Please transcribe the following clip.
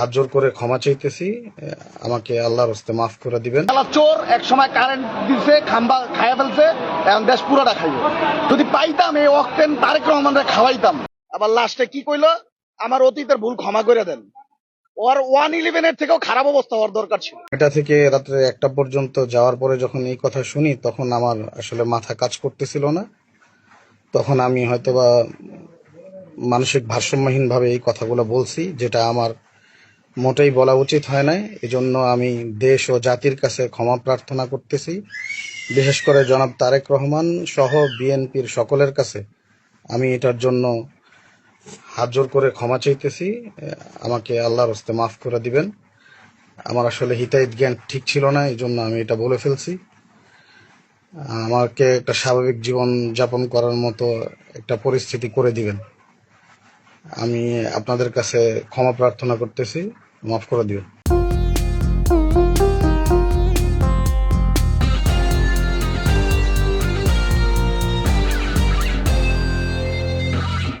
হাত জোর করে ক্ষমা চাইতেছি। আমাকে আল্লাহর হস্তে মাফ করে দিবেন। চোর এক সময় কারেন্ট দিছে, খাম্বা খাইয়া ফেলছে, এখন দেশ পুরোটা খাইব। যদি পাইতাম এই অক্টেন তারেক রহমানরে খাওয়াইতাম। আবার লাস্টে কি কইলো, আমার অতীতের ভুল ক্ষমা করে দেন। ওর 111 থেকেও খারাপ অবস্থা হওয়ার দরকার ছিল। এটা থেকে রাত্রে 1টা পর্যন্ত যাওয়ার পরে যখন এই কথা শুনি, তখন আমার আসলে মাথা কাজ করতেছিল না। তখন আমি হয়তোবা মানসিক ভারসাম্যহীনভাবে এই কথাগুলো বলছি, যেটা আমার মোটেই বলা উচিত হয় নাই। এজন্য আমি দেশ ও জাতির কাছে ক্ষমা প্রার্থনা করতেছি। বিশেষ করে জনাব তারেক রহমান সহ বিএনপির সকলের কাছে আমি এটার জন্য হাত জোর করে ক্ষমা চাইতেছি। আমাকে আল্লাহর হস্তে মাফ করে দিবেন। আমার আসলে হিতাহিত জ্ঞান ঠিক ছিল না, এই জন্য আমি এটা বলে ফেলছি। আমাকে একটা স্বাভাবিক জীবন যাপন করার মতো একটা পরিস্থিতি করে দিবেন। আমি আপনাদের কাছে ক্ষমা প্রার্থনা করতেছি, মাফ করে দিবেন।